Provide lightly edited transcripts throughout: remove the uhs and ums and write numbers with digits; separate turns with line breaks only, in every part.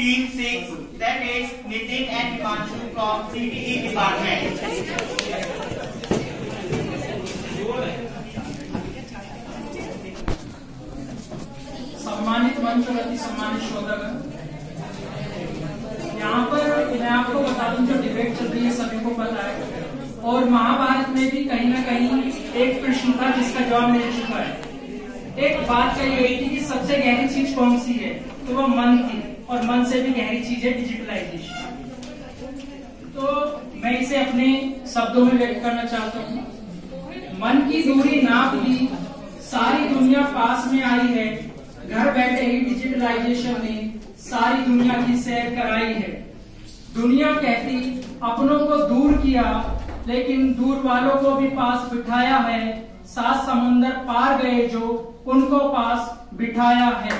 Team 6, that is Nitin and Himanshu from CTE department.
सम्मानित मंच और अति सम्मानित श्रोतागण, यहाँ पर मैं आपको बता दूं जो डिबेट चल रही है सभी को पता है, और महाभारत में भी कहीं ना कहीं एक प्रश्न था जिसका जवाब मिल चुका है। एक बात कही गई थी कि सबसे गहरी चीज कौन सी है, तो वो मन थी, और मन से भी गहरी चीज है डिजिटलाइजेशन। तो मैं इसे अपने शब्दों में व्यक्त करना चाहता हूँ। मन की दूरी नाप दी, सारी दुनिया पास में आई है, घर बैठे ही डिजिटलाइजेशन ने सारी दुनिया की सैर कराई है। दुनिया कहती अपनों को दूर किया, लेकिन दूर वालों को भी पास बिठाया है। 7 समुंदर पार गए जो उनको पास बिठाया है।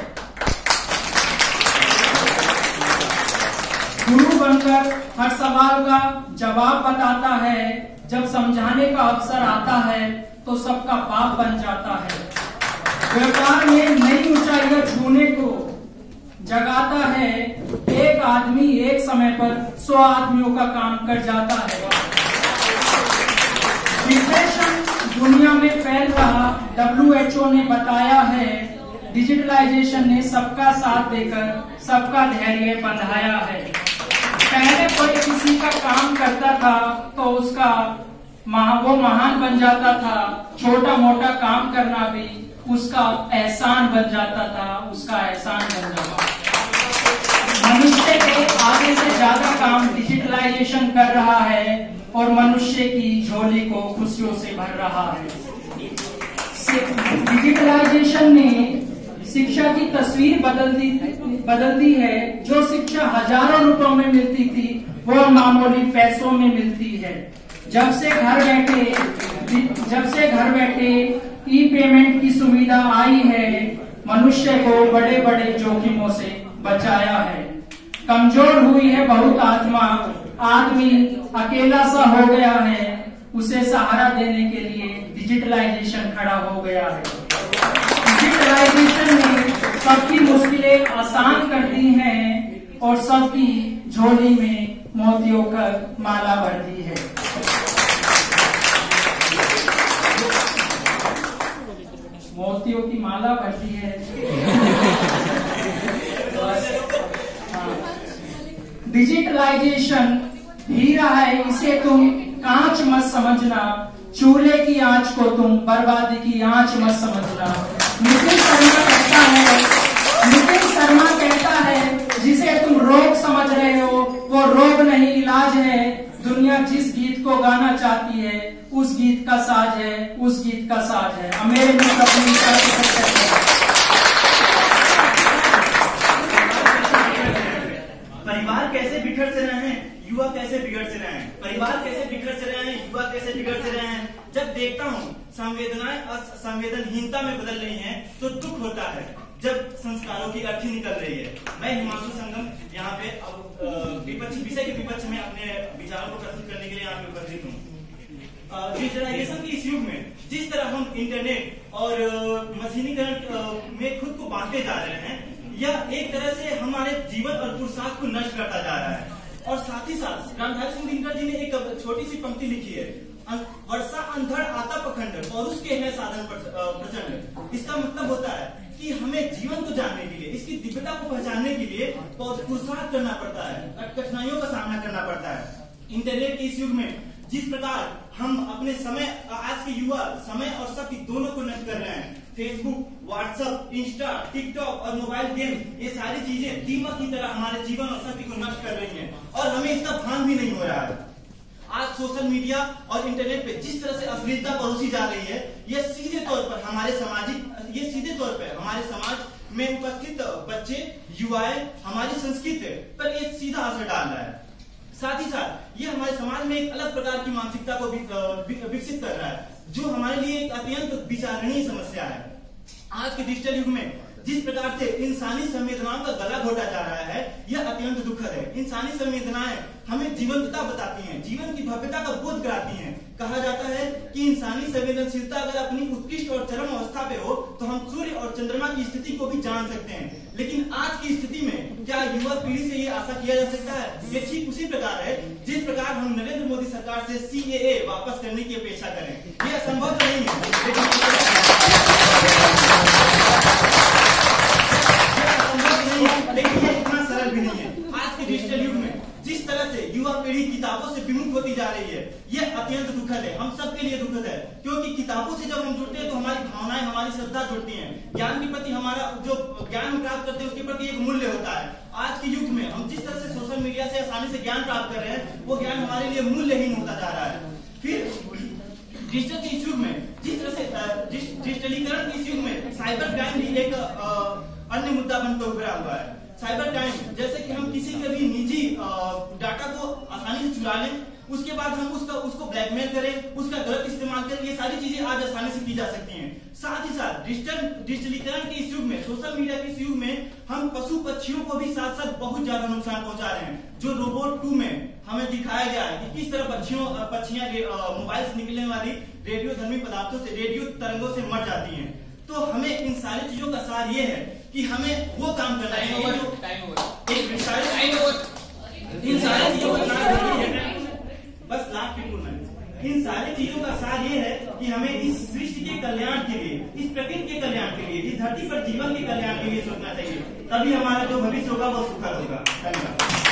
गुरु बनकर हर सवाल का जवाब बताता है, जब समझाने का अवसर आता है तो सबका बाप बन जाता है। व्यापार में नई ऊंचाइयां छूने को जगाता है, एक आदमी एक समय पर 100 आदमियों का काम कर जाता है। डिप्रेशन दुनिया में फैल रहा, WHO ने बताया है, डिजिटलाइजेशन ने सबका साथ देकर सबका धैर्य बंधाया है। पहले कोई किसी का काम करता था तो उसका वो महान बन जाता था, छोटा मोटा काम करना भी उसका एहसान बन जाता था, उसका एहसान बन जाता था। मनुष्य के आगे से ज्यादा काम डिजिटलाइजेशन कर रहा है और मनुष्य की झोली को खुशियों से भर रहा है। डिजिटलाइजेशन ने शिक्षा की तस्वीर बदल दी है। जो शिक्षा हजारों रुपयों में मिलती थी वो मामूली पैसों में मिलती है। जब से घर बैठे ई पेमेंट की सुविधा आई है, मनुष्य को बड़े बड़े जोखिमों से बचाया है। कमजोर हुई है बहुत आत्मा, आदमी अकेला सा हो गया है, उसे सहारा देने के लिए डिजिटलाइजेशन खड़ा हो गया है। डिजिटलाइजेशन ने सबकी मुश्किलें आसान कर दी हैं और सबकी झोली में मोतियों का माला भर दी है। मोतियों की माला भरती है। डिजिटलाइजेशन हीरा है, इसे तुम कांच मत समझना, चूल्हे की आंच को तुम बर्बादी की आंच मत समझना। नितिन शर्मा कहता है जिसे तुम रोग समझ रहे हो वो रोग नहीं इलाज है। दुनिया जिस गीत को गाना चाहती है उस गीत का साज है, उस गीत का साज है। मेरे
परिवार कैसे बिखर से रहे हैं, युवा कैसे बिगड़ से रहे हैं, परिवार कैसे बिखर से रहे हैं, युवा कैसे बिगड़ से रहे हैं। जब देखता हूँ संवेदनाएं असंवेदनहीनता में बदल रही हैं तो दुख होता है। जब संस्कारों की अर्थी निकल रही है। मैं हिमांशु संगम यहाँ पे विपक्ष विषय के विपक्ष में अपने विचारों को प्रस्तुत करने के लिए यहाँ पे उपस्थित हूँ। डिजिटलाइजेशन के इस युग में जिस तरह हम इंटरनेट और मशीनीकरण में खुद को बांटते जा रहे हैं, यह एक तरह से हमारे जीवन और पुरुषार्थ को नष्ट करता जा रहा है। और साथ ही साथ रामधारी सिंह दिनकर जी ने एक छोटी सी पंक्ति लिखी है, वर्षा अंधड़ आता पखंड और उसके है साधन प्रचंड। इसका मतलब होता है कि हमें जीवन को जानने के लिए, इसकी दिव्यता को पहचानने के लिए पुरुषार्थ करना पड़ता है, कठिनाइयों का सामना करना पड़ता है। इंटरनेट के इस युग में जिस प्रकार हम अपने समय, आज के युवा समय और शक्ति दोनों को नष्ट कर रहे हैं। फेसबुक, व्हाट्सएप, इंस्टा, टिकटॉक और मोबाइल गेम, ये सारी चीजें दीमक की तरह हमारे जीवन और शक्ति को नष्ट कर रही हैं और हमें इसका भान भी नहीं हो रहा है। आज सोशल मीडिया और इंटरनेट पे जिस तरह से अश्लीलता परोसी जा रही है, यह सीधे तौर पर हमारे समाज में उपस्थित बच्चे, युवाएं, हमारी संस्कृति पर यह सीधा असर डाल रहा है। साथ ही साथ ये हमारे समाज में एक अलग प्रकार की मानसिकता को विकसित कर रहा है, जो हमारे लिए एक अत्यंत विचारणीय समस्या है। आज के डिजिटल युग में जिस प्रकार से इंसानी संवेदनाओं का गला घोटा जा रहा है, यह अत्यंत दुखद है। इंसानी संवेदनाएं हमें जीवंतता बताती हैं, जीवन की भव्यता का बोध कराती हैं। कहा जाता है कि इंसानी संवेदनशीलता अगर अपनी उत्कृष्ट और चरम अवस्था पे हो तो हम सूर्य और चंद्रमा की स्थिति को भी जान सकते हैं। लेकिन आज की स्थिति में क्या युवा पीढ़ी से ये आशा किया जा सकता है? ये ठीक उसी प्रकार है जिस प्रकार हम नरेंद्र मोदी सरकार से CAA वापस करने की अपेक्षा करें। ये असंभव तो नहीं है, लेकिन ये इतना सरल भी नहीं है। आज के डिजिटल युग में जिस तरह से युवा पीढ़ी किताबों से विमुख होती जा रही है, यह अत्यंत दुखद है, हम सबके लिए दुखद है। क्योंकि किताबों से जब हम जुड़ते हैं तो हमारी भावनाएं, हमारी श्रद्धा जुड़ती हैं। ज्ञान के प्रति हमारा जो ज्ञान हम प्राप्त करते हैं उसके प्रति एक मूल्य होता है। आज के युग में हम जिस तरह से सोशल मीडिया से आसानी से ज्ञान प्राप्त कर रहे हैं, वो ज्ञान हमारे लिए मूल्यहीन होता जा रहा है। फिर डिजिटल के इस युग में जिस तरह से डिजिटलीकरण के इस युग में साइबर क्राइम भी एक अन्य मुद्दा बनकर उभरा हुआ है। साइबर क्राइम जैसे कि हम किसी के भी निजी डाटा को आसानी से चुरा लें, उसके बाद हम उसको ब्लैकमेल करें, उसका गलत इस्तेमाल करें, ये सारी चीजें आज आसानी से की जा सकती हैं। साथ ही साथ डिजिटलीकरण के इस युग में, सोशल मीडिया के इस युग में हम पशु पक्षियों को भी साथ साथ बहुत ज्यादा नुकसान पहुंचा रहे हैं। जो रोबोट 2 में हमें दिखाया गया है कि किस तरह पक्षियां मोबाइल से निकलने वाली रेडियोधर्मी पदार्थों से, रेडियो तरंगों से मर जाती हैं। तो हमें इन सारी चीजों का सार ये है कि हमें वो काम करना है जो एक इन सारी चीजों का सार बस लास्ट इन सारी चीजों का सार ये है कि हमें इस सृष्टि के कल्याण के लिए, इस प्रकृति के कल्याण के लिए, इस धरती पर जीवन के कल्याण के लिए सोचना चाहिए। तभी हमारा जो भविष्य होगा वो सुखद होगा। धन्यवाद।